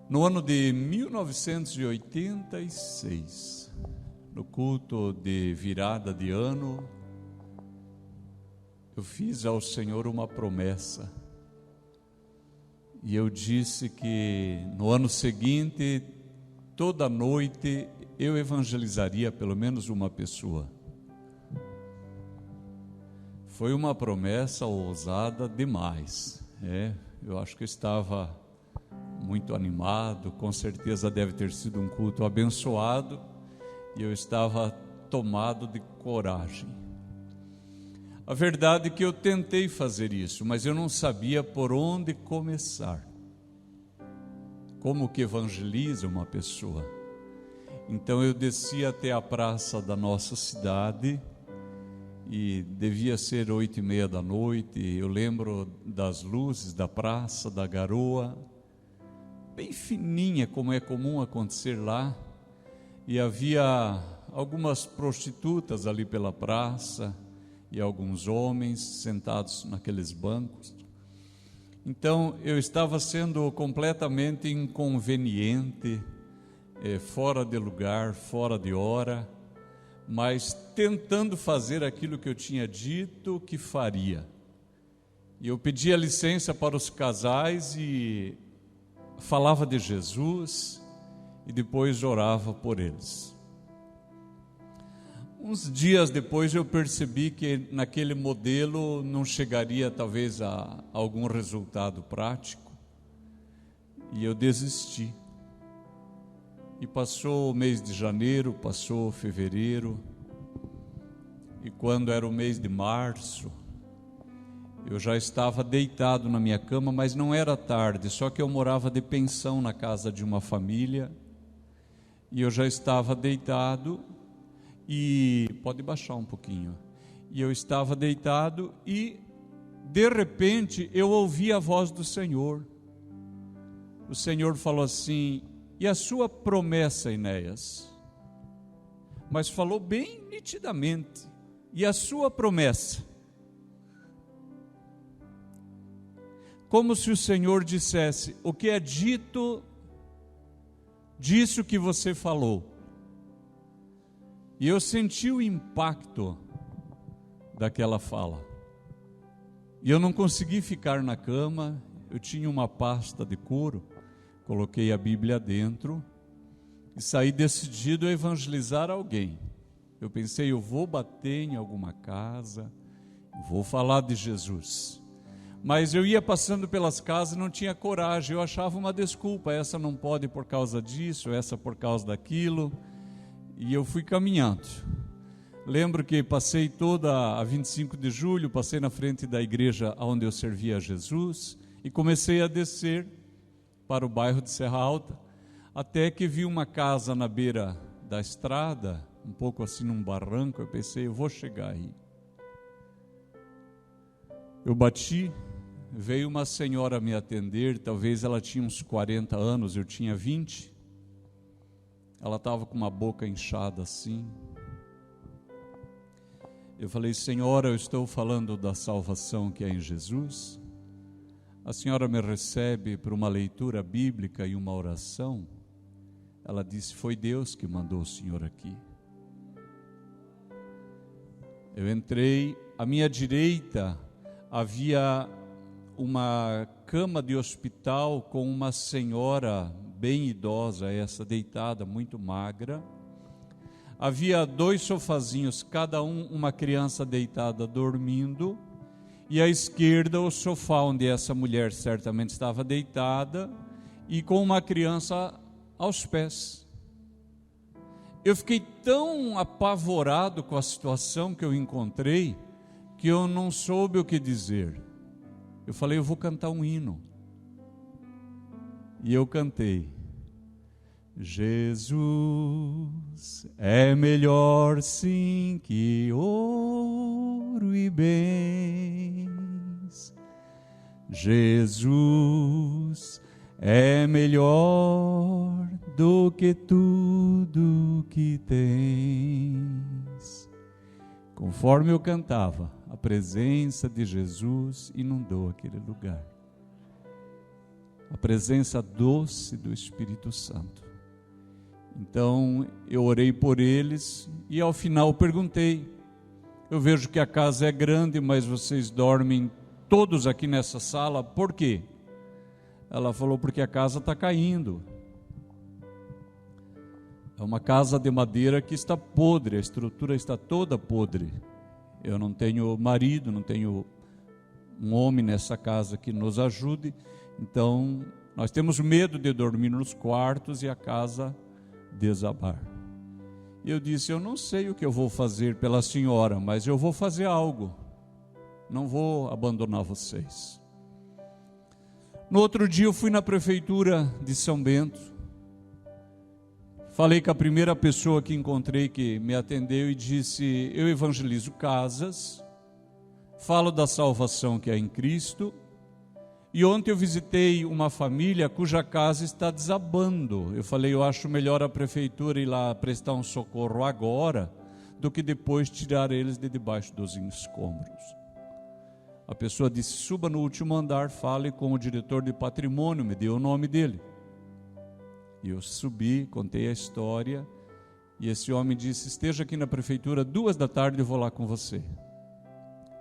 No ano de 1986, no culto de virada de ano, eu fiz ao Senhor uma promessa. E eu disse que no ano seguinte, toda noite, eu evangelizaria pelo menos uma pessoa. Foi uma promessa ousada demais. Eu acho que eu estava muito animado, com certeza deve ter sido um culto abençoado, e eu estava tomado de coragem. A verdade é que eu tentei fazer isso, mas eu não sabia por onde começar. Como que evangeliza uma pessoa? Então eu desci até a praça da nossa cidade, e devia ser 8:30 da noite, eu lembro das luzes da praça, da garoa, bem fininha, como é comum acontecer lá, e havia algumas prostitutas ali pela praça, e alguns homens sentados naqueles bancos. Então eu estava sendo completamente inconveniente, fora de lugar, fora de hora, mas tentando fazer aquilo que eu tinha dito que faria. E eu pedia licença para os casais e falava de Jesus e depois orava por eles. Uns dias depois eu percebi que naquele modelo não chegaria talvez a algum resultado prático, e eu desisti. E passou o mês de janeiro, passou fevereiro, e quando era o mês de março, eu já estava deitado na minha cama, mas não era tarde, só que eu morava de pensão na casa de uma família, e eu já estava deitado, e pode baixar um pouquinho, e eu estava deitado, e de repente eu ouvi a voz do Senhor. O Senhor falou assim: e a sua promessa, Enéas? Mas falou bem nitidamente: e a sua promessa? Como se o Senhor dissesse: o que é dito disso que você falou. E eu senti o impacto daquela fala, e eu não consegui ficar na cama. Eu tinha uma pasta de couro, coloquei a Bíblia dentro e saí decidido a evangelizar alguém. Eu pensei, eu vou bater em alguma casa, vou falar de Jesus. Mas eu ia passando pelas casas e não tinha coragem, eu achava uma desculpa: essa não pode por causa disso, essa por causa daquilo, e eu fui caminhando. Lembro que passei toda a 25 de julho, passei na frente da igreja onde eu servia a Jesus, e comecei a descer para o bairro de Serra Alta, até que vi uma casa na beira da estrada, um pouco assim num barranco. Eu pensei, eu vou chegar aí. Eu bati, veio uma senhora me atender, talvez ela tinha uns 40 anos, eu tinha 20. Ela estava com uma boca inchada assim. Eu falei, senhora, eu estou falando da salvação que é em Jesus. A senhora me recebe para uma leitura bíblica e uma oração? Ela disse, foi Deus que mandou o senhor aqui. Eu entrei, à minha direita havia uma cama de hospital com uma senhora bem idosa, essa deitada, muito magra. Havia 2 sofazinhos, cada uma criança deitada dormindo, e à esquerda o sofá onde essa mulher certamente estava deitada, e com uma criança aos pés. Eu fiquei tão apavorado com a situação que eu encontrei, que eu não soube o que dizer. Eu falei, eu vou cantar um hino. E eu cantei: Jesus é melhor sim que ouro e bens. Jesus é melhor do que tudo que tens. Conforme eu cantava, a presença de Jesus inundou aquele lugar. a presença doce do Espírito Santo. Então eu orei por eles e ao final perguntei: eu vejo que a casa é grande, mas vocês dormem todos aqui nessa sala, por quê? Ela falou: porque a casa está caindo. É uma casa de madeira que está podre, a estrutura está toda podre. Eu não tenho marido, não tenho um homem nessa casa que nos ajude, então nós temos medo de dormir nos quartos e a casa desabar. E eu disse: eu não sei o que eu vou fazer pela senhora, mas eu vou fazer algo, não vou abandonar vocês. No outro dia eu fui na prefeitura de São Bento, falei com a primeira pessoa que encontrei que me atendeu e disse: eu evangelizo casas, falo da salvação que é em Cristo, e ontem eu visitei uma família cuja casa está desabando. Eu falei: eu acho melhor a prefeitura ir lá prestar um socorro agora, do que depois tirar eles de debaixo dos escombros. A pessoa disse: suba no último andar, fale com o diretor de patrimônio, me deu o nome dele. E eu subi, contei a história, e esse homem disse: esteja aqui na prefeitura 14h, eu vou lá com você.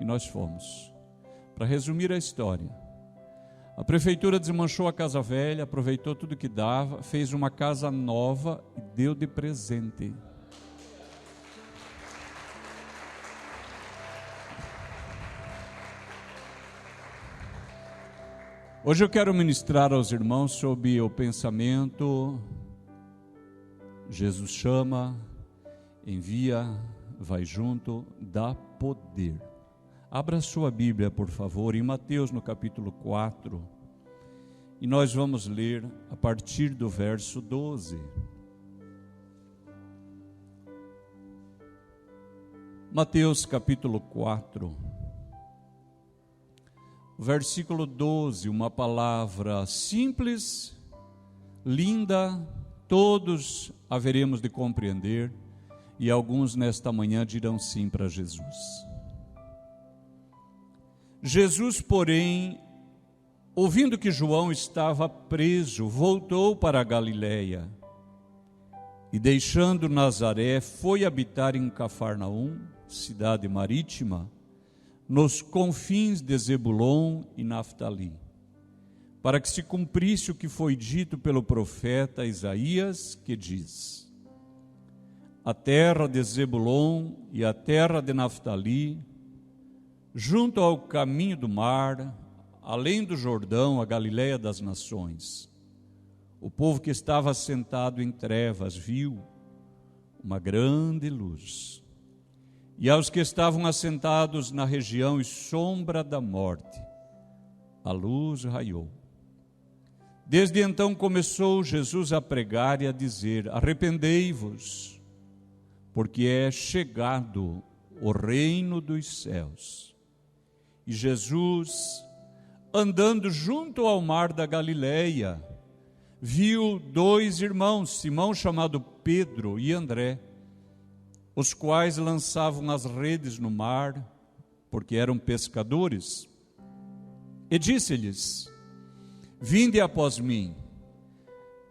E nós fomos. Para resumir a história, a prefeitura desmanchou a casa velha, aproveitou tudo que dava, fez uma casa nova e deu de presente. Hoje eu quero ministrar aos irmãos sobre o pensamento: Jesus chama, envia, vai junto, dá poder. Abra sua Bíblia, por favor, em Mateus no capítulo 4, e nós vamos ler a partir do verso 12. Mateus capítulo 4, versículo 12, uma palavra simples, linda, todos haveremos de compreender, e alguns nesta manhã dirão sim para Jesus. Jesus, porém, ouvindo que João estava preso, voltou para a Galiléia, e deixando Nazaré, foi habitar em Cafarnaum, cidade marítima, nos confins de Zebulon e Naftali, para que se cumprisse o que foi dito pelo profeta Isaías, que diz: a terra de Zebulon e a terra de Naftali, junto ao caminho do mar, além do Jordão, a Galiléia das nações. O povo que estava assentado em trevas viu uma grande luz. E aos que estavam assentados na região e sombra da morte, a luz raiou. Desde então começou Jesus a pregar e a dizer: arrependei-vos, porque é chegado o reino dos céus. E Jesus, andando junto ao mar da Galileia, viu dois irmãos, Simão chamado Pedro e André, os quais lançavam as redes no mar, porque eram pescadores. E disse-lhes: vinde após mim,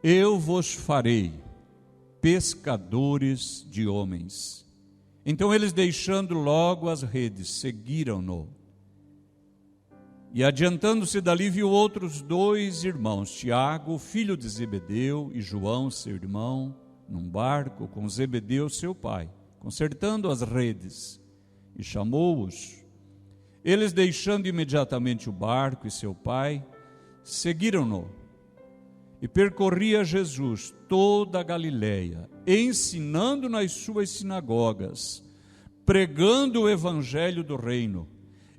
eu vos farei pescadores de homens. Então eles, deixando logo as redes, seguiram-no. E adiantando-se dali, viu outros dois irmãos, Tiago, filho de Zebedeu, e João, seu irmão, num barco com Zebedeu, seu pai, consertando as redes, e chamou-os. Eles, deixando imediatamente o barco e seu pai, seguiram-no. E percorria Jesus toda a Galileia, ensinando nas suas sinagogas, pregando o evangelho do reino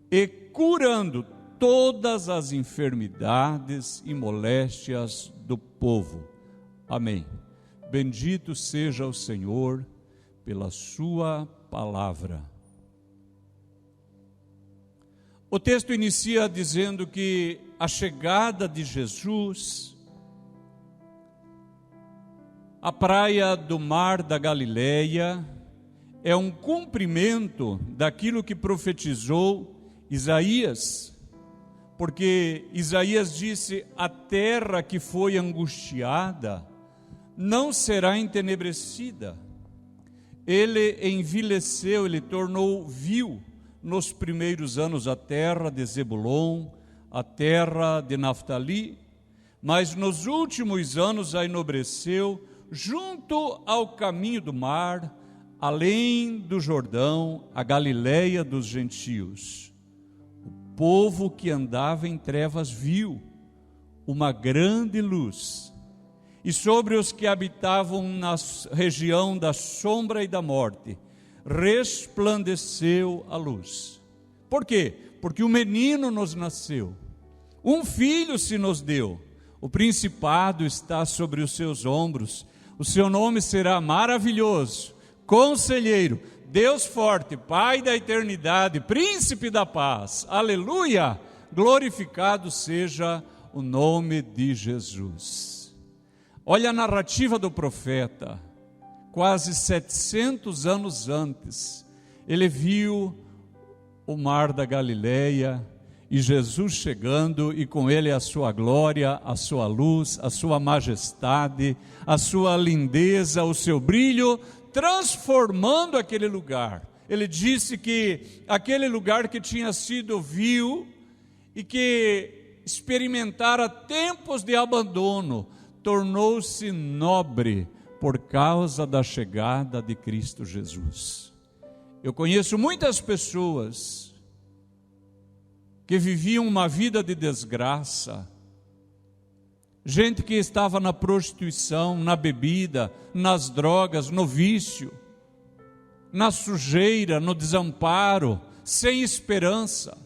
e curando todas as enfermidades e moléstias do povo. Amém. Bendito seja o Senhor pela sua palavra. O texto inicia dizendo que a chegada de Jesus à praia do mar da Galileia é um cumprimento daquilo que profetizou Isaías, porque Isaías disse: a terra que foi angustiada não será entenebrecida. Ele envileceu, ele tornou vil nos primeiros anos a terra de Zebulon, a terra de Naftali, mas nos últimos anos a enobreceu junto ao caminho do mar, além do Jordão, a Galileia dos gentios. O povo que andava em trevas viu uma grande luz, e sobre os que habitavam na região da sombra e da morte, resplandeceu a luz. Por quê? Porque um menino nos nasceu, um filho se nos deu, o principado está sobre os seus ombros, o seu nome será maravilhoso, Conselheiro, Deus forte, Pai da eternidade, Príncipe da paz. Aleluia! Glorificado seja o nome de Jesus. Olha a narrativa do profeta. Quase 700 anos antes, ele viu o mar da Galileia e Jesus chegando, e com ele a sua glória, a sua luz, a sua majestade, a sua lindeza, o seu brilho, transformando aquele lugar. Ele disse que aquele lugar que tinha sido vil e que experimentara tempos de abandono, tornou-se nobre por causa da chegada de Cristo Jesus. Eu conheço muitas pessoas que viviam uma vida de desgraça, gente que estava na prostituição, na bebida, nas drogas, no vício, na sujeira, no desamparo, sem esperança.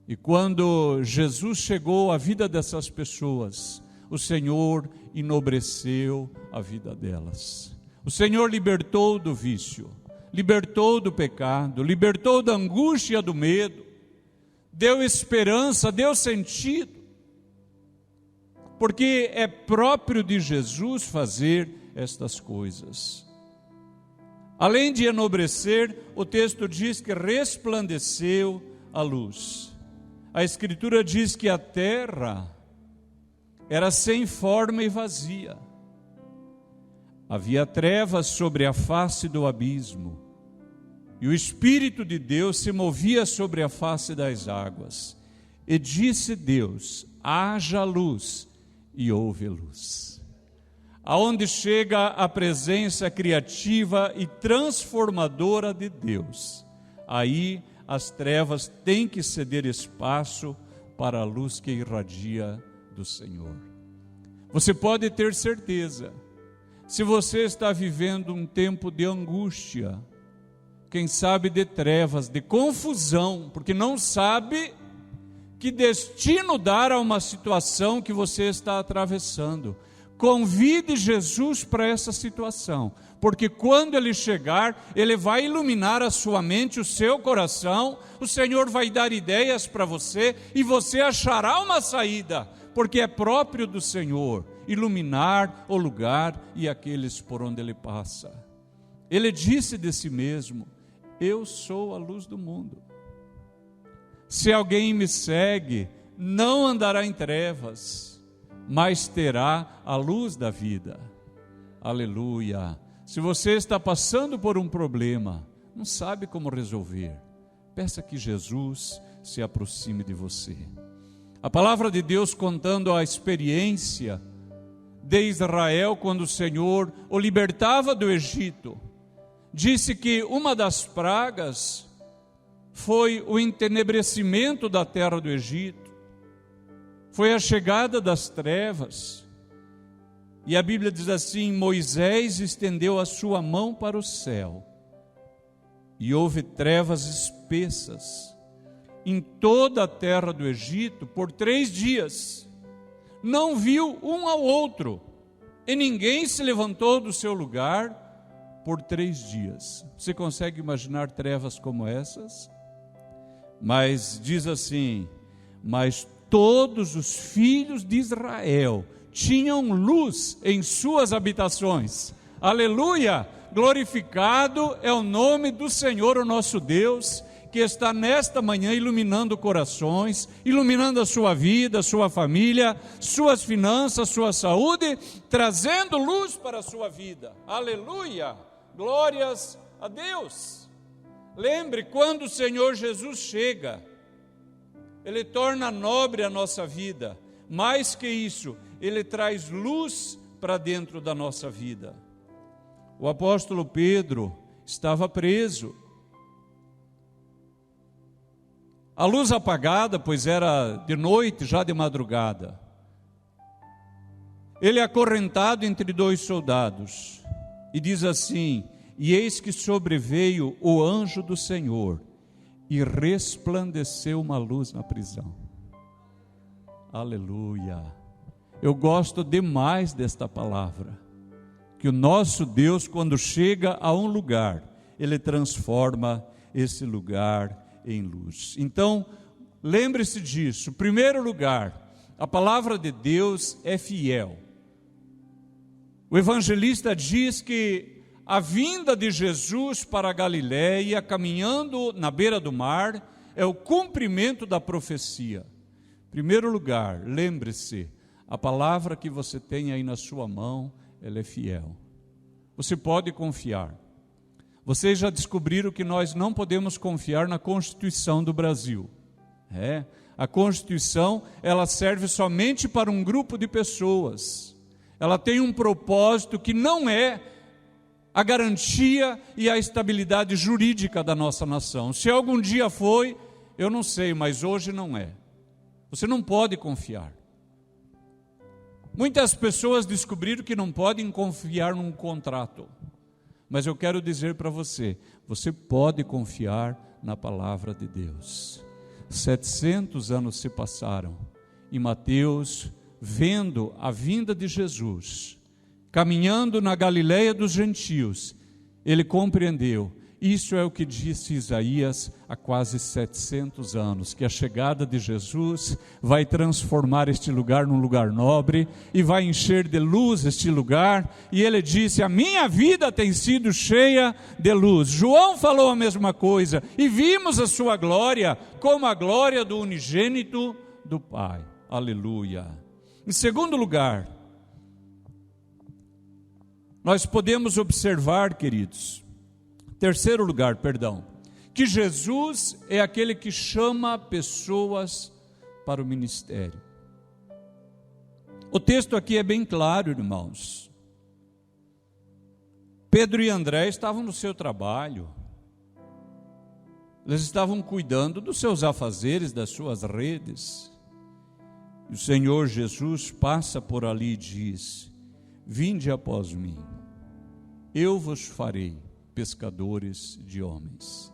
E quando Jesus chegou à vida dessas pessoas, o Senhor enobreceu a vida delas. O Senhor libertou do vício, libertou do pecado, libertou da angústia, do medo, deu esperança, deu sentido, porque é próprio de Jesus fazer estas coisas. Além de enobrecer, o texto diz que resplandeceu a luz. A Escritura diz que a terra era sem forma e vazia. Havia trevas sobre a face do abismo, e o Espírito de Deus se movia sobre a face das águas. E disse Deus: haja luz, e houve luz. Aonde chega a presença criativa e transformadora de Deus, aí as trevas têm que ceder espaço para a luz que irradia do Senhor. Você pode ter certeza, se você está vivendo um tempo de angústia, quem sabe de trevas, de confusão, porque não sabe que destino dar a uma situação que você está atravessando, convide Jesus para essa situação, porque quando Ele chegar, Ele vai iluminar a sua mente, o seu coração, o Senhor vai dar ideias para você, e você achará uma saída, porque é próprio do Senhor iluminar o lugar e aqueles por onde Ele passa. Ele disse de si mesmo: eu sou a luz do mundo. Se alguém me segue, não andará em trevas, mas terá a luz da vida. Aleluia! Se você está passando por um problema, não sabe como resolver, peça que Jesus se aproxime de você. A palavra de Deus, contando a experiência de Israel quando o Senhor o libertava do Egito, disse que uma das pragas foi o entenebrecimento da terra do Egito, foi a chegada das trevas. E a Bíblia diz assim: Moisés estendeu a sua mão para o céu, e houve trevas espessas em toda a terra do Egito por 3 dias. Não viu um ao outro, e ninguém se levantou do seu lugar por 3 dias. Você consegue imaginar trevas como essas? Mas diz assim: mas todos os filhos de Israel tinham luz em suas habitações. Aleluia! Glorificado é o nome do Senhor, o nosso Deus, que está nesta manhã iluminando corações, iluminando a sua vida, a sua família, suas finanças, sua saúde, trazendo luz para a sua vida. Aleluia! Glórias a Deus. Lembre, quando o Senhor Jesus chega, Ele torna nobre a nossa vida. Mais que isso, Ele traz luz para dentro da nossa vida. O apóstolo Pedro estava preso. A luz apagada, pois era de noite, já de madrugada. Ele é acorrentado entre dois soldados. E diz assim: e eis que sobreveio o anjo do Senhor, e resplandeceu uma luz na prisão. Aleluia! Eu gosto demais desta palavra. Que o nosso Deus, quando chega a um lugar, Ele transforma esse lugar em luz. Então, lembre-se disso. Em primeiro lugar, a palavra de Deus é fiel. O evangelista diz que a vinda de Jesus para a Galiléia, caminhando na beira do mar, é o cumprimento da profecia. Em primeiro lugar, lembre-se, a palavra que você tem aí na sua mão, ela é fiel. Você pode confiar. Vocês já descobriram que nós não podemos confiar na Constituição do Brasil. A Constituição, ela serve somente para um grupo de pessoas. Ela tem um propósito que não é a garantia e a estabilidade jurídica da nossa nação. Se algum dia foi, eu não sei, mas hoje não é. Você não pode confiar. Muitas pessoas descobriram que não podem confiar num contrato. Mas eu quero dizer para você, você pode confiar na palavra de Deus. 700 anos se passaram e Mateus, vendo a vinda de Jesus, caminhando na Galiléia dos gentios, ele compreendeu. Isso é o que disse Isaías há quase 700 anos, que a chegada de Jesus vai transformar este lugar num lugar nobre e vai encher de luz este lugar. E ele disse: a minha vida tem sido cheia de luz. João falou a mesma coisa, e vimos a sua glória como a glória do unigênito do Pai. Aleluia. Em segundo lugar, nós podemos observar, queridos, terceiro lugar, que Jesus é aquele que chama pessoas para o ministério. O texto aqui é bem claro, irmãos. Pedro e André estavam no seu trabalho. Eles estavam cuidando dos seus afazeres, das suas redes. E o Senhor Jesus passa por ali e diz: vinde após mim, eu vos farei pescadores de homens.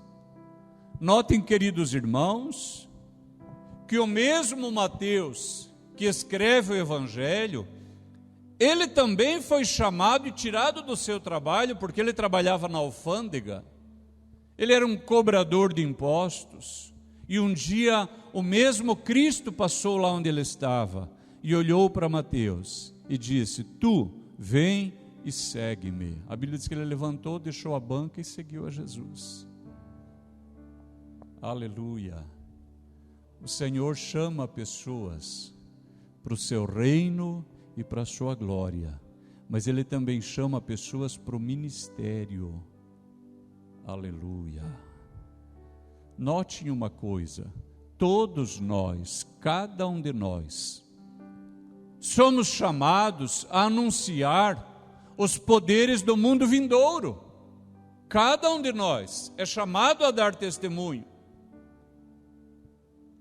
Notem, queridos irmãos, que o mesmo Mateus que escreve o Evangelho, ele também foi chamado e tirado do seu trabalho, porque ele trabalhava na alfândega, ele era um cobrador de impostos, e um dia o mesmo Cristo passou lá onde ele estava, e olhou para Mateus e disse: tu, vem e segue-me. A Bíblia diz que ele levantou, deixou a banca e seguiu a Jesus. Aleluia. O Senhor chama pessoas para o seu reino e para a sua glória, mas Ele também chama pessoas para o ministério. Aleluia. Notem uma coisa: todos nós, cada um de nós, somos chamados a anunciar os poderes do mundo vindouro. Cada um de nós é chamado a dar testemunho.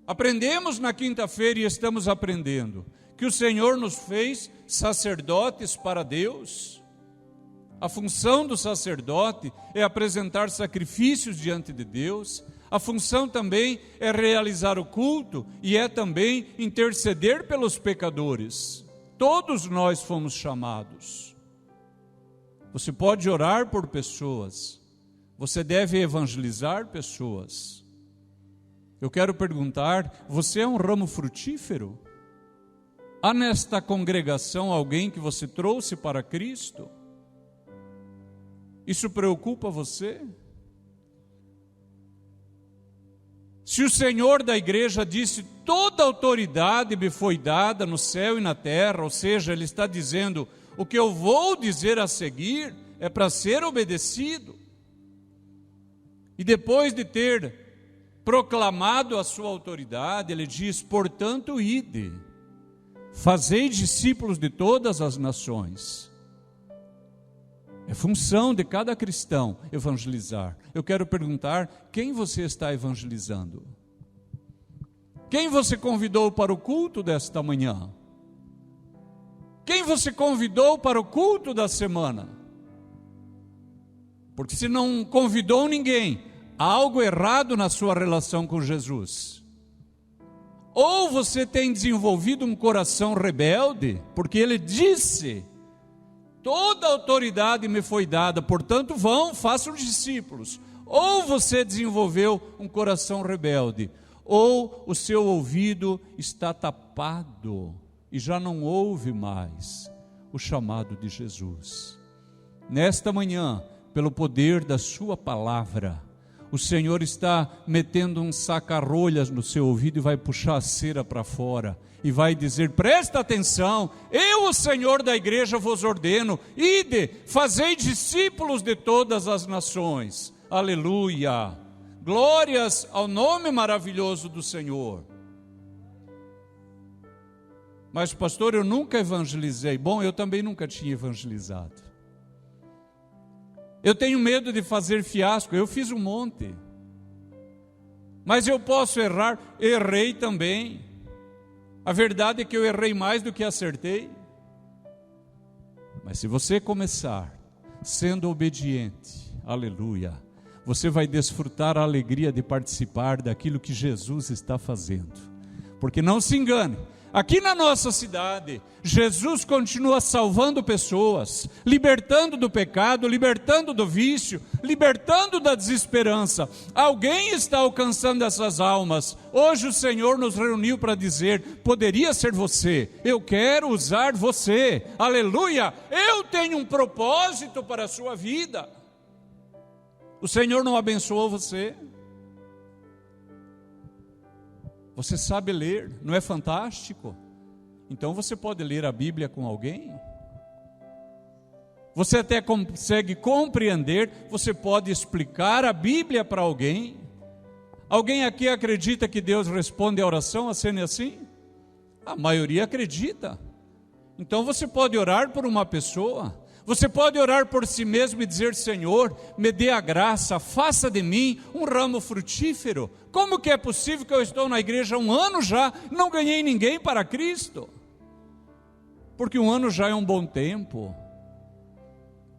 Aprendemos na quinta-feira e estamos aprendendo que o Senhor nos fez sacerdotes para Deus. A função do sacerdote é apresentar sacrifícios diante de Deus. A função também é realizar o culto e é também interceder pelos pecadores. Todos nós fomos chamados. Você pode orar por pessoas, você deve evangelizar pessoas. Eu quero perguntar: você é um ramo frutífero? Há nesta congregação alguém que você trouxe para Cristo? Isso preocupa você? Se o Senhor da igreja disse, toda autoridade me foi dada no céu e na terra, ou seja, Ele está dizendo, o que eu vou dizer a seguir é para ser obedecido. E depois de ter proclamado a sua autoridade, Ele diz, portanto, ide, fazei discípulos de todas as nações. É função de cada cristão evangelizar. Eu quero perguntar, quem você está evangelizando? Quem você convidou para o culto desta manhã? Quem você convidou para o culto da semana? Porque se não convidou ninguém, há algo errado na sua relação com Jesus. Ou você tem desenvolvido um coração rebelde, porque Ele disse, toda autoridade me foi dada, portanto vão, façam discípulos. Ou você desenvolveu um coração rebelde, ou o seu ouvido está tapado e já não ouve mais o chamado de Jesus. Nesta manhã, pelo poder da sua palavra, o Senhor está metendo um saca-rolhas no seu ouvido e vai puxar a cera para fora e vai dizer, presta atenção, eu, o Senhor da igreja, vos ordeno, ide, fazei discípulos de todas as nações. Aleluia, glórias ao nome maravilhoso do Senhor. Mas pastor, eu nunca evangelizei. Bom, eu também nunca tinha evangelizado. Eu tenho medo de fazer fiasco, eu fiz um monte. Mas eu posso errar, errei também. A verdade é que eu errei mais do que acertei. Mas se você começar sendo obediente, aleluia, você vai desfrutar a alegria de participar daquilo que Jesus está fazendo. Porque não se engane, aqui na nossa cidade, Jesus continua salvando pessoas, libertando do pecado, libertando do vício, libertando da desesperança. Alguém está alcançando essas almas. Hoje o Senhor nos reuniu para dizer, poderia ser você, eu quero usar você, aleluia, eu tenho um propósito para a sua vida. O Senhor não abençoou você? Você sabe ler, não é fantástico? Então você pode ler a Bíblia com alguém? Você até consegue compreender, você pode explicar a Bíblia para alguém? Alguém aqui acredita que Deus responde a oração assim? A maioria acredita. Então você pode orar por uma pessoa, você pode orar por si mesmo e dizer, Senhor, me dê a graça, faça de mim um ramo frutífero. Como que é possível que eu estou na igreja há 1 ano já, não ganhei ninguém para Cristo? Porque 1 ano já é um bom tempo.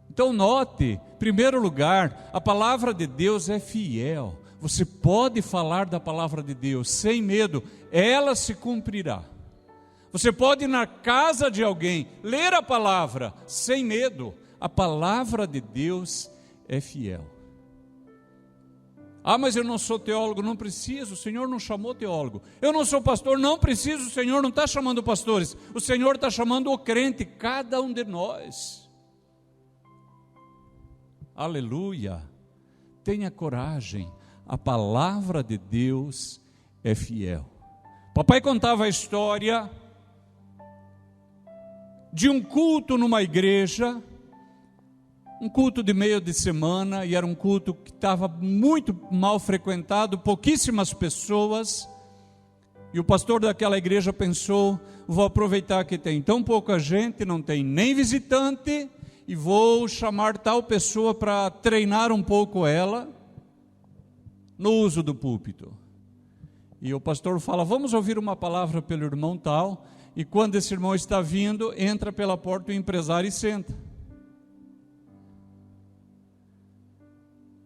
Então note, em primeiro lugar, a palavra de Deus é fiel. Você pode falar da palavra de Deus sem medo, ela se cumprirá. Você pode ir na casa de alguém, ler a palavra sem medo. A palavra de Deus é fiel. Ah, mas eu não sou teólogo, não preciso, o Senhor não chamou teólogo. Eu não sou pastor, não preciso, o Senhor não está chamando pastores. O Senhor está chamando o crente, cada um de nós. Aleluia. Tenha coragem, a palavra de Deus é fiel. Papai contava a história de um culto numa igreja, um culto de meio de semana, e era um culto que estava muito mal frequentado, pouquíssimas pessoas, e o pastor daquela igreja pensou, vou aproveitar que tem tão pouca gente, não tem nem visitante, e vou chamar tal pessoa para treinar um pouco ela, no uso do púlpito. E o pastor fala, vamos ouvir uma palavra pelo irmão tal. E quando esse irmão está vindo, entra pela porta o empresário e senta.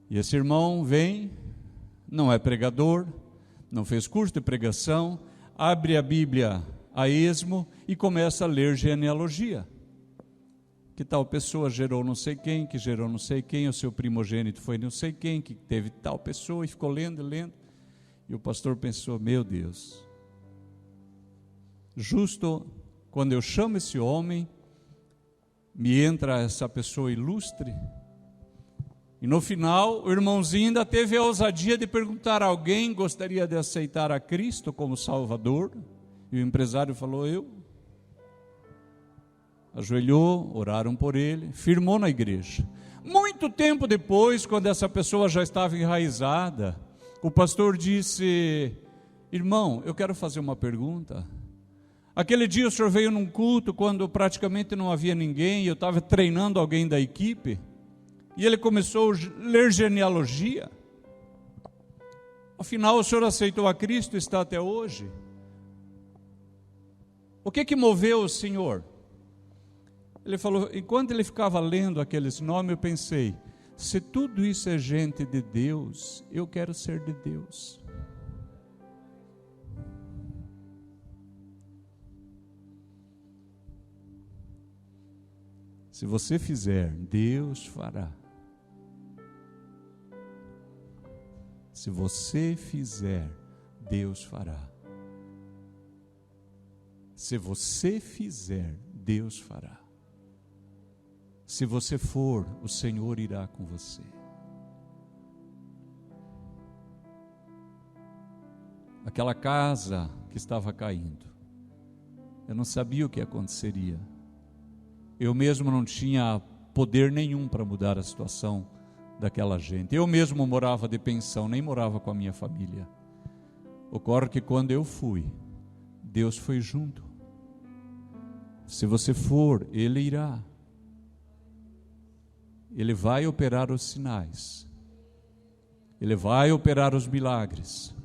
E esse irmão vem, não é pregador, não fez curso de pregação, abre a Bíblia a esmo e começa a ler genealogia. Que tal pessoa gerou não sei quem, que gerou não sei quem, o seu primogênito foi não sei quem, que teve tal pessoa, e ficou lendo. E o pastor pensou, meu Deus, justo quando eu chamo esse homem, me entra essa pessoa ilustre. E no final, o irmãozinho ainda teve a ousadia de perguntar: alguém gostaria de aceitar a Cristo como Salvador? E o empresário falou: eu. Ajoelhou, oraram por ele, firmou na igreja. Muito tempo depois, quando essa pessoa já estava enraizada, o pastor disse: irmão, eu quero fazer uma pergunta. Aquele dia o senhor veio num culto quando praticamente não havia ninguém, e eu estava treinando alguém da equipe, e ele começou a ler genealogia. Afinal, o senhor aceitou a Cristo e está até hoje. O que moveu o senhor? Ele falou, enquanto ele ficava lendo aqueles nomes, eu pensei: se tudo isso é gente de Deus, eu quero ser de Deus. Se você fizer, Deus fará. Se você fizer, Deus fará. Se você fizer, Deus fará. Se você for, o Senhor irá com você. Aquela casa que estava caindo, eu não sabia o que aconteceria. Eu mesmo não tinha poder nenhum para mudar a situação daquela gente. Eu mesmo morava de pensão, nem morava com a minha família. Ocorre que quando eu fui, Deus foi junto. Se você for, Ele irá. Ele vai operar os sinais. Ele vai operar os milagres.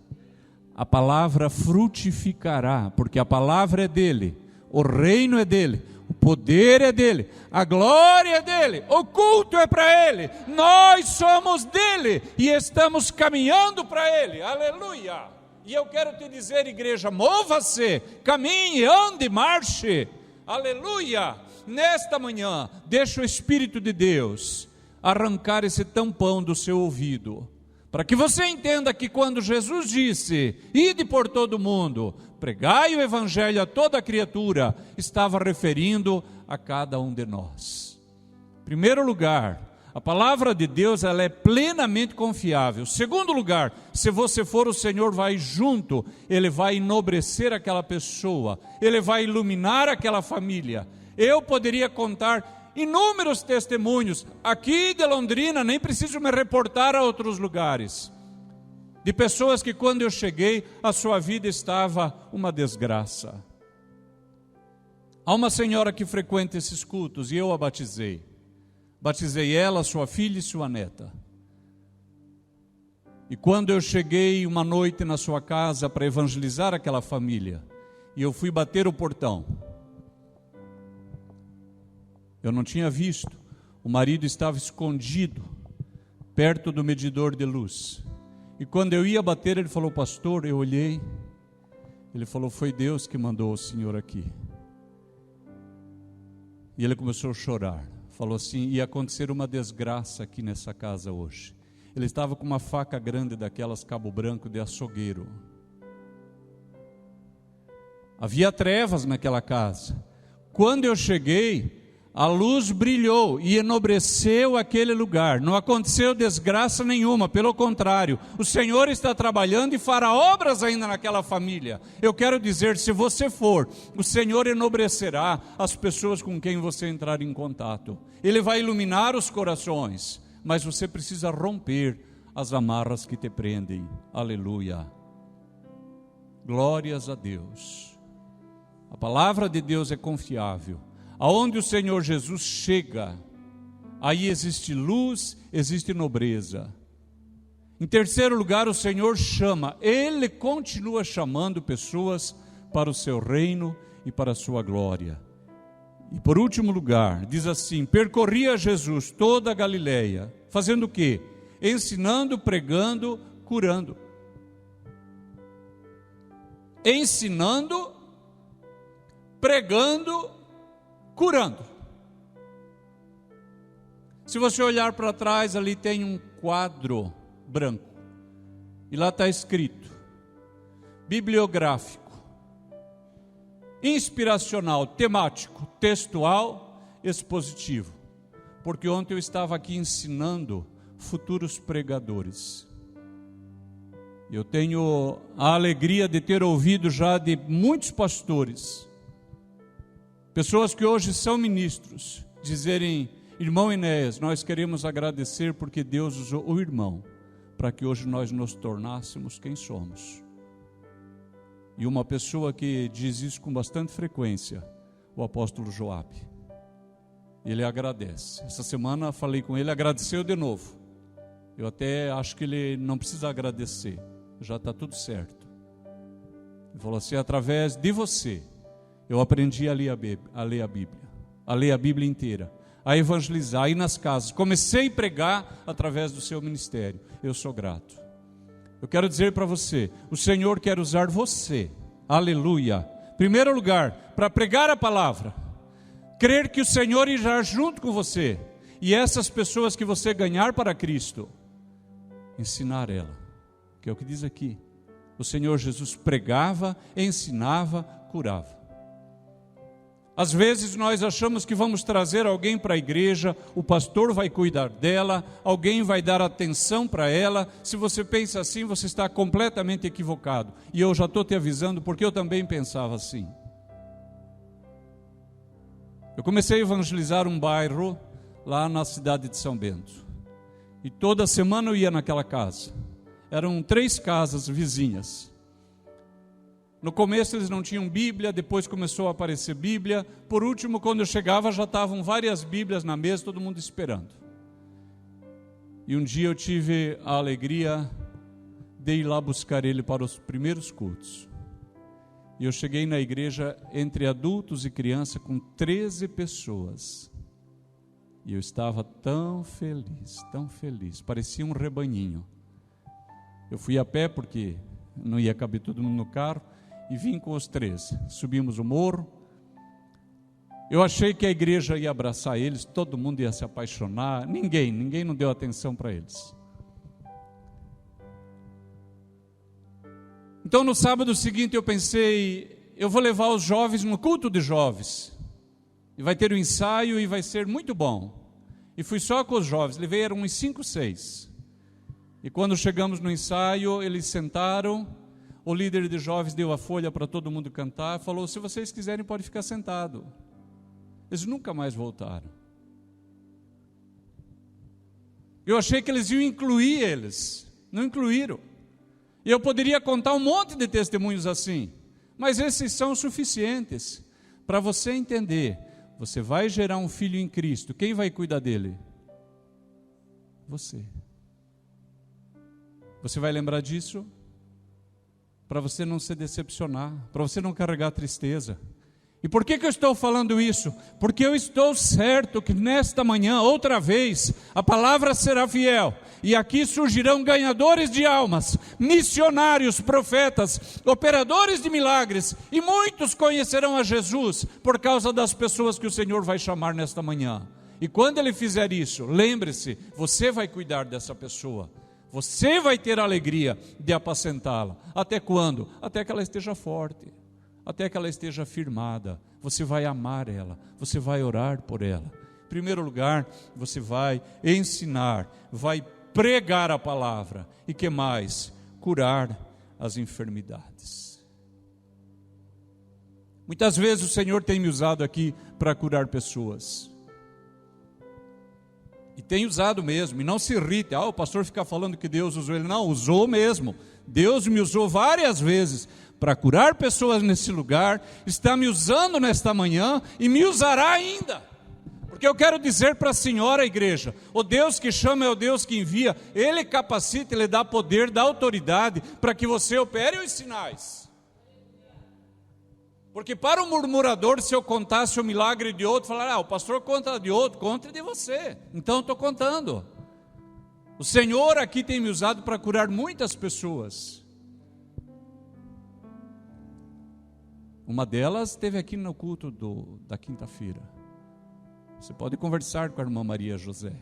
A palavra frutificará, porque a palavra é dele, o reino é dele, o poder é dele, a glória é dele, o culto é para ele, nós somos dele e estamos caminhando para ele, aleluia. E eu quero te dizer, igreja, mova-se, caminhe, ande, marche, aleluia. Nesta manhã, deixa o Espírito de Deus arrancar esse tampão do seu ouvido, para que você entenda que quando Jesus disse, ide por todo mundo, pregai o evangelho a toda criatura, estava referindo a cada um de nós. Em primeiro lugar, a palavra de Deus, ela é plenamente confiável. Segundo lugar, se você for, o Senhor vai junto, Ele vai enobrecer aquela pessoa, Ele vai iluminar aquela família. Eu poderia contar inúmeros testemunhos, aqui de Londrina, nem preciso me reportar a outros lugares, de pessoas que quando eu cheguei, a sua vida estava uma desgraça. Há uma senhora que frequenta esses cultos e eu a batizei. Batizei ela, sua filha e sua neta. E quando eu cheguei uma noite na sua casa para evangelizar aquela família, e eu fui bater o portão, eu não tinha visto, o marido estava escondido, perto do medidor de luz. E quando eu ia bater, ele falou, pastor, eu olhei, ele falou, foi Deus que mandou o senhor aqui. E ele começou a chorar, falou assim, ia acontecer uma desgraça aqui nessa casa hoje. Ele estava com uma faca grande daquelas cabo branco de açougueiro. Havia trevas naquela casa. Quando eu cheguei, a luz brilhou e enobreceu aquele lugar. Não aconteceu desgraça nenhuma, pelo contrário, o Senhor está trabalhando e fará obras ainda naquela família. Eu quero dizer, se você for, o Senhor enobrecerá as pessoas com quem você entrar em contato. Ele vai iluminar os corações, mas você precisa romper as amarras que te prendem. Aleluia. Glórias a Deus. A palavra de Deus é confiável. Aonde o Senhor Jesus chega, aí existe luz, existe nobreza. Em terceiro lugar, o Senhor chama, Ele continua chamando pessoas para o seu reino e para a sua glória. E por último lugar, diz assim, percorria Jesus toda a Galileia, fazendo o quê? Ensinando, pregando, curando. Ensinando, pregando, curando. Se você olhar para trás, ali tem um quadro branco. E lá está escrito, bibliográfico, inspiracional, temático, textual, expositivo. Porque ontem eu estava aqui ensinando, futuros pregadores. Eu tenho a alegria de ter ouvido já de muitos pastores, pessoas que hoje são ministros, dizerem: irmão Enéas, nós queremos agradecer porque Deus usou o irmão para que hoje nós nos tornássemos quem somos. E uma pessoa que diz isso com bastante frequência, o apóstolo Joabe. Ele agradece. Essa semana falei com ele, agradeceu de novo. Eu até acho que ele não precisa agradecer, já está tudo certo. Ele falou assim: através de você, eu aprendi a ler a Bíblia, a ler a Bíblia inteira, a evangelizar, a ir nas casas. Comecei a pregar através do seu ministério. Eu sou grato. Eu quero dizer para você, o Senhor quer usar você, aleluia, em primeiro lugar, para pregar a palavra, crer que o Senhor irá junto com você, e essas pessoas que você ganhar para Cristo, ensinar ela, que é o que diz aqui. O Senhor Jesus pregava, ensinava, curava. Às vezes nós achamos que vamos trazer alguém para a igreja, o pastor vai cuidar dela, alguém vai dar atenção para ela. Se você pensa assim, você está completamente equivocado. E eu já estou te avisando, porque eu também pensava assim. Eu comecei a evangelizar um bairro lá na cidade de São Bento. E toda semana eu ia naquela casa. Eram 3 casas vizinhas. No começo eles não tinham Bíblia, depois começou a aparecer Bíblia. Por último, quando eu chegava, já estavam várias Bíblias na mesa, todo mundo esperando. E um dia eu tive a alegria de ir lá buscar ele para os primeiros cultos. E eu cheguei na igreja entre adultos e crianças com 13 pessoas. E eu estava tão feliz, parecia um rebanhinho. Eu fui a pé porque não ia caber todo mundo no carro. E vim com os 13, subimos o morro. Eu achei que a igreja ia abraçar eles, todo mundo ia se apaixonar. Ninguém não deu atenção para eles. Então no sábado seguinte eu pensei, eu vou levar os jovens no culto de jovens. E vai ter um ensaio e vai ser muito bom. E fui só com os jovens, levei, eram uns 5, 6. E quando chegamos no ensaio, eles sentaram. O líder de jovens deu a folha para todo mundo cantar, falou: se vocês quiserem pode ficar sentado. Eles nunca mais voltaram. Eu achei que eles iam incluir eles, não incluíram. E eu poderia contar um monte de testemunhos assim, mas esses são suficientes para você entender. Você vai gerar um filho em Cristo, quem vai cuidar dele? Você. Você vai lembrar disso? Para você não se decepcionar, para você não carregar tristeza. E por que eu estou falando isso? Porque eu estou certo que nesta manhã, outra vez, a palavra será fiel, e aqui surgirão ganhadores de almas, missionários, profetas, operadores de milagres, e muitos conhecerão a Jesus, por causa das pessoas que o Senhor vai chamar nesta manhã. E quando Ele fizer isso, lembre-se, você vai cuidar dessa pessoa. Você vai ter a alegria de apacentá-la. Até quando? Até que ela esteja forte, até que ela esteja firmada. Você vai amar ela, você vai orar por ela. Em primeiro lugar, você vai ensinar, vai pregar a palavra. E que mais? Curar as enfermidades. Muitas vezes o Senhor tem me usado aqui para curar pessoas. E tem usado mesmo, e não se irrite, o pastor fica falando que Deus usou ele. Não, usou mesmo. Deus me usou várias vezes para curar pessoas nesse lugar, está me usando nesta manhã e me usará ainda. Porque eu quero dizer para a senhora igreja, o Deus que chama é o Deus que envia, Ele capacita, Ele dá poder, dá autoridade para que você opere os sinais. Porque para o murmurador, se eu contasse o milagre de outro, falar: o pastor conta de outro, conta de você. Então eu estou contando. O Senhor aqui tem me usado para curar muitas pessoas. Uma delas esteve aqui no culto da quinta-feira. Você pode conversar com a irmã Maria José.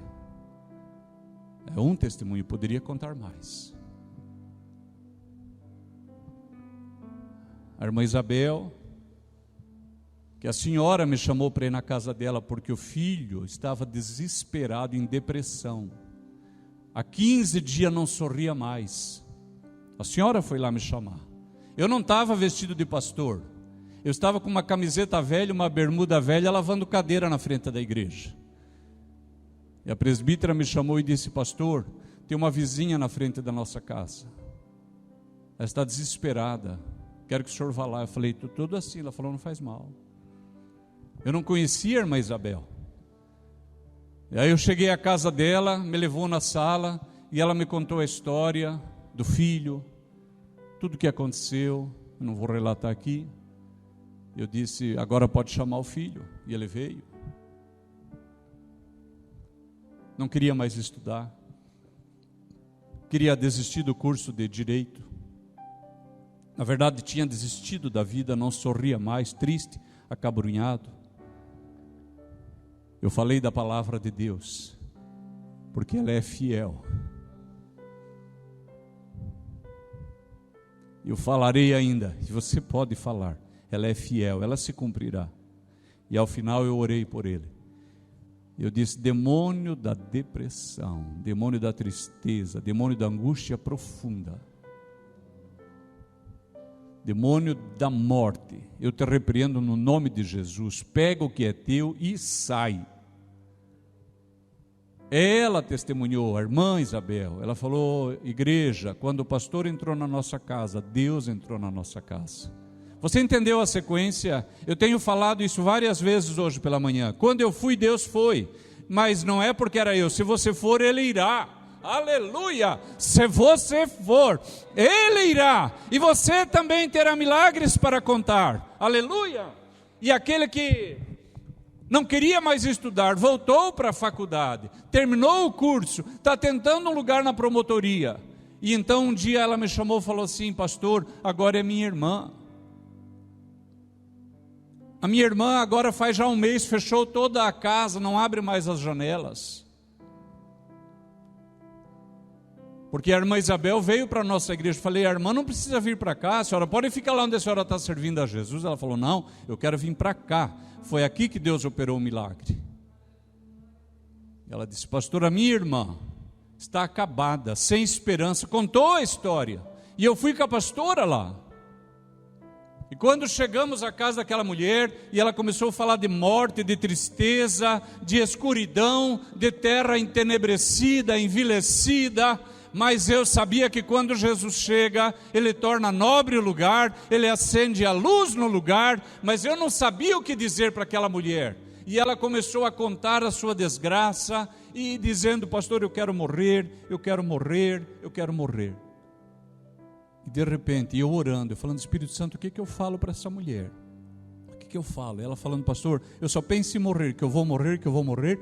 É um testemunho, poderia contar mais. A irmã Isabel, que a senhora me chamou para ir na casa dela porque o filho estava desesperado, em depressão. Há 15 dias não sorria mais. A senhora foi lá me chamar. Eu não estava vestido de pastor. Eu estava com uma camiseta velha, uma bermuda velha, lavando cadeira na frente da igreja. E a presbítera me chamou e disse: pastor, tem uma vizinha na frente da nossa casa. Ela está desesperada. Quero que o senhor vá lá. Eu falei: estou tudo assim. Ela falou: não faz mal. Eu não conhecia a irmã Isabel. E aí eu cheguei à casa dela, me levou na sala e ela me contou a história do filho, tudo o que aconteceu. Eu não vou relatar aqui. Eu disse: agora pode chamar o filho. E ele veio. Não queria mais estudar. Queria desistir do curso de Direito. Na verdade, tinha desistido da vida, não sorria mais, triste, acabrunhado. Eu falei da palavra de Deus, porque ela é fiel. Eu falarei ainda, e você pode falar, ela é fiel, ela se cumprirá. E ao final eu orei por ele. Eu disse: demônio da depressão, demônio da tristeza, demônio da angústia profunda, demônio da morte, eu te repreendo no nome de Jesus. Pega o que é teu e sai. Ela testemunhou, a irmã Isabel. Ela falou: igreja, quando o pastor entrou na nossa casa, Deus entrou na nossa casa. Você entendeu a sequência? Eu tenho falado isso várias vezes hoje pela manhã. Quando eu fui, Deus foi. Mas não é porque era eu. Se você for, Ele irá. Aleluia! Se você for, Ele irá. E você também terá milagres para contar. Aleluia! E aquele que não queria mais estudar, voltou para a faculdade, terminou o curso, está tentando um lugar na promotoria. E então um dia ela me chamou e falou assim: pastor, agora é minha irmã. A minha irmã agora faz já um mês, fechou toda a casa, não abre mais as janelas. Porque a irmã Isabel veio para a nossa igreja. Eu falei: a irmã não precisa vir para cá, a senhora pode ficar lá onde a senhora está servindo a Jesus. Ela falou: não, eu quero vir para cá. Foi aqui que Deus operou o milagre. Ela disse: pastor, a minha irmã está acabada, sem esperança. Contou a história. E eu fui com a pastora lá. E quando chegamos à casa daquela mulher, e ela começou a falar de morte, de tristeza, de escuridão, de terra entenebrecida, envilecida, mas eu sabia que quando Jesus chega, Ele torna nobre o lugar, Ele acende a luz no lugar, mas eu não sabia o que dizer para aquela mulher. E ela começou a contar a sua desgraça, e dizendo: pastor, eu quero morrer, eu quero morrer, eu quero morrer. E de repente, eu orando, eu falando: Espírito Santo, o que eu falo para essa mulher? O que eu falo? Ela falando: pastor, eu só penso em morrer, que eu vou morrer, que eu vou morrer.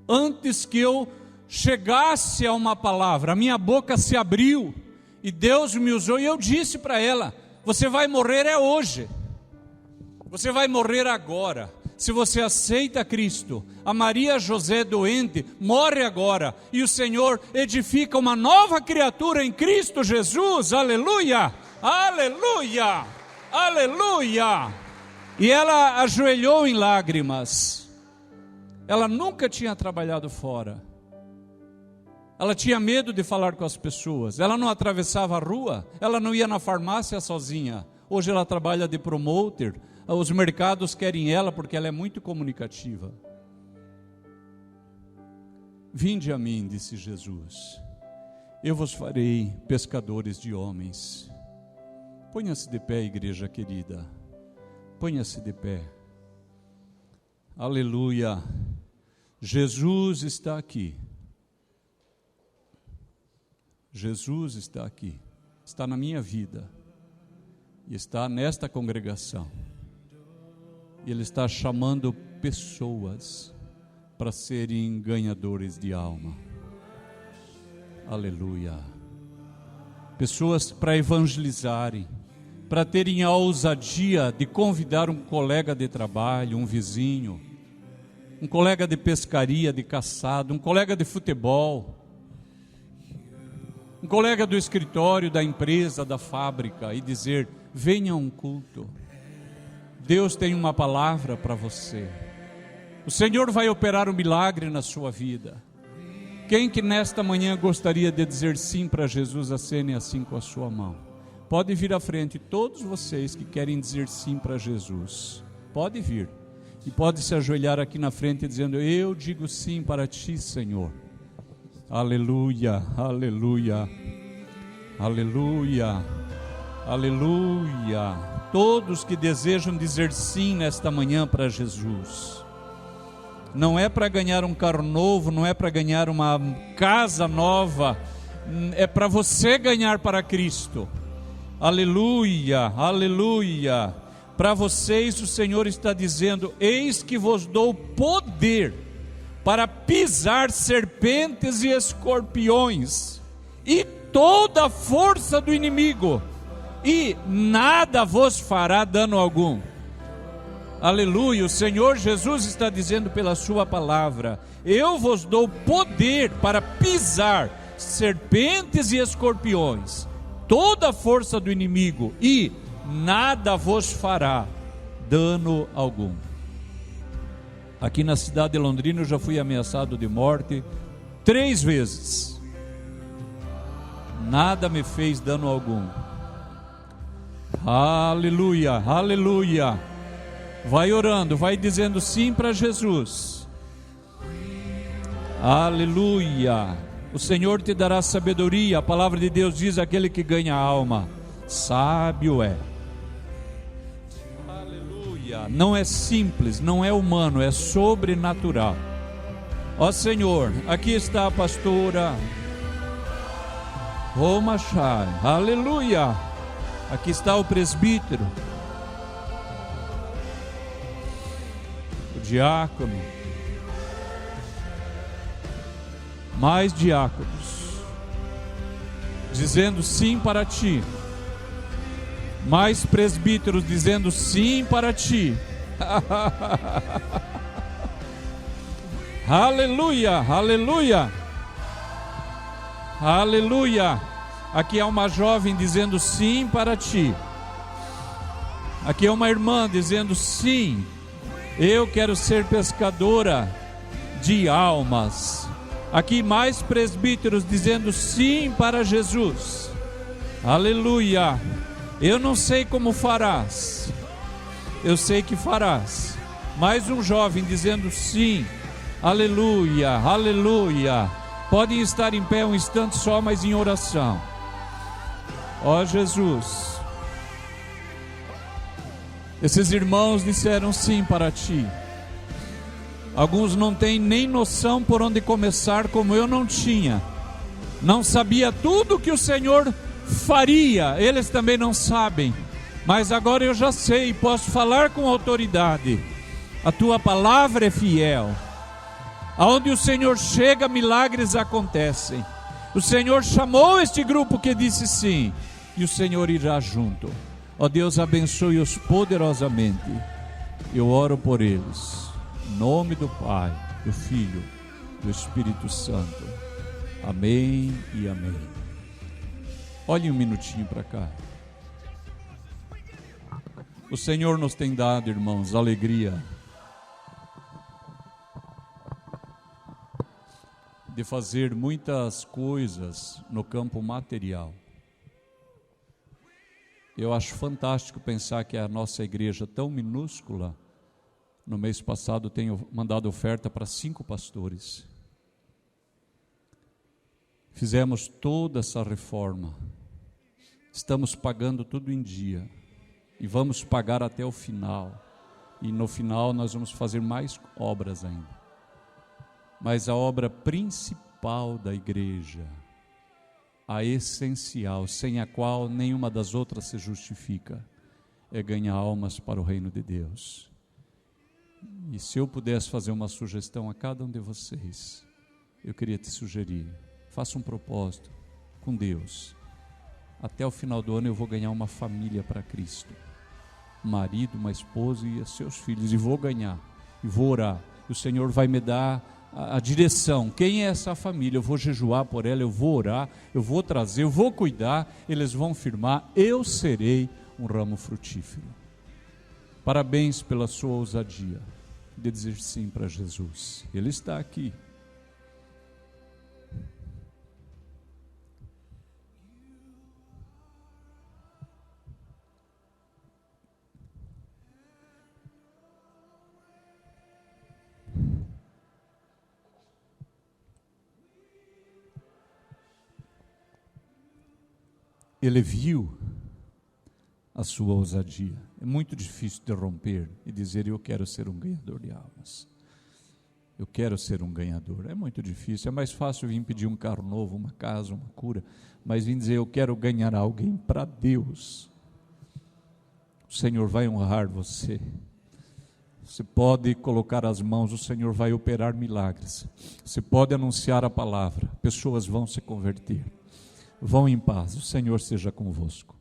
Antes que eu chegasse a uma palavra, a minha boca se abriu, e Deus me usou, e eu disse para ela: você vai morrer é hoje, você vai morrer agora. Se você aceita Cristo, a Maria José doente morre agora, e o Senhor edifica uma nova criatura em Cristo Jesus. Aleluia, aleluia, aleluia. E ela ajoelhou em lágrimas. Ela nunca tinha trabalhado fora. Ela tinha medo de falar com as pessoas. Ela não atravessava a rua. Ela não ia na farmácia sozinha. Hoje ela trabalha de promoter. Os mercados querem ela porque ela é muito comunicativa. Vinde a mim, disse Jesus, eu vos farei pescadores de homens. Ponha-se de pé, igreja querida. Ponha-se de pé. Aleluia. Jesus está aqui. Jesus está aqui. Está na minha vida. E está nesta congregação. Ele está chamando pessoas para serem ganhadores de alma. Aleluia. Pessoas para evangelizarem, para terem a ousadia de convidar um colega de trabalho, um vizinho, um colega de pescaria, de caçada, um colega de futebol, um colega do escritório, da empresa, da fábrica, e dizer: venha a um culto. Deus tem uma palavra para você. O Senhor vai operar um milagre na sua vida. Quem que nesta manhã gostaria de dizer sim para Jesus? Acene assim com a sua mão. Pode vir à frente, todos vocês que querem dizer sim para Jesus. Pode vir. E pode se ajoelhar aqui na frente dizendo: eu digo sim para ti, Senhor. Aleluia, aleluia, aleluia, aleluia. Todos que desejam dizer sim nesta manhã para Jesus. Não é para ganhar um carro novo, não é para ganhar uma casa nova, é para você ganhar para Cristo. Aleluia, aleluia. Para vocês o Senhor está dizendo: eis que vos dou poder para pisar serpentes e escorpiões e toda a força do inimigo, e nada vos fará dano algum. Aleluia, o Senhor Jesus está dizendo pela sua palavra: eu vos dou poder para pisar serpentes e escorpiões, toda a força do inimigo, e nada vos fará dano algum. Aqui na cidade de Londrina eu já fui ameaçado de morte 3 vezes. Nada me fez dano algum. Aleluia, aleluia. Vai orando, vai dizendo sim para Jesus. Aleluia. O Senhor te dará sabedoria. A palavra de Deus diz: aquele que ganha a alma, sábio é. Aleluia. Não é simples, não é humano, é sobrenatural. Ó Senhor, aqui está a pastora Roma Chay. Aleluia. Aqui está o presbítero, o diácono, mais diáconos, dizendo sim para ti, mais presbíteros dizendo sim para ti. Aleluia, aleluia, aleluia. Aqui há uma jovem dizendo sim para ti. Aqui é uma irmã dizendo sim, eu quero ser pescadora de almas. Aqui mais presbíteros dizendo sim para Jesus. Aleluia. Eu não sei como farás, eu sei que farás. Mais um jovem dizendo sim. Aleluia, aleluia. Podem estar em pé um instante só, mas em oração. Ó Jesus, esses irmãos disseram sim para ti. Alguns não têm nem noção por onde começar, como eu não tinha. Não sabia tudo que o Senhor faria, eles também não sabem. Mas agora eu já sei, posso falar com autoridade. A tua palavra é fiel. Aonde o Senhor chega, milagres acontecem. O Senhor chamou este grupo que disse sim, e o Senhor irá junto. Ó Deus, abençoe-os poderosamente. Eu oro por eles, em nome do Pai, do Filho, do Espírito Santo. Amém e amém. Olhe um minutinho para cá. O Senhor nos tem dado, irmãos, alegria de fazer muitas coisas no campo material. Eu acho fantástico pensar que a nossa igreja tão minúscula, no mês passado tenho mandado oferta para 5 pastores. Fizemos toda essa reforma, estamos pagando tudo em dia, e vamos pagar até o final, e no final nós vamos fazer mais obras ainda. Mas a obra principal da igreja, a essencial, sem a qual nenhuma das outras se justifica, é ganhar almas para o reino de Deus. E se eu pudesse fazer uma sugestão a cada um de vocês, eu queria te sugerir: faça um propósito com Deus. Até o final do ano eu vou ganhar uma família para Cristo, um marido, uma esposa e seus filhos, e vou ganhar, e vou orar. O Senhor vai me dar a direção. Quem é essa família? Eu vou jejuar por ela, eu vou orar, eu vou trazer, eu vou cuidar, eles vão firmar, eu serei um ramo frutífero. Parabéns pela sua ousadia de dizer sim para Jesus. Ele está aqui. ele viu a sua ousadia. É muito difícil de romper e dizer: eu quero ser um ganhador de almas. Eu quero ser um ganhador. É muito difícil. É mais fácil vir pedir um carro novo, uma casa, uma cura, mas vir dizer: eu quero ganhar alguém para Deus. O Senhor vai honrar você. Você pode colocar as mãos, o Senhor vai operar milagres. Você pode anunciar a palavra, pessoas vão se converter. Vão em paz, o Senhor seja convosco.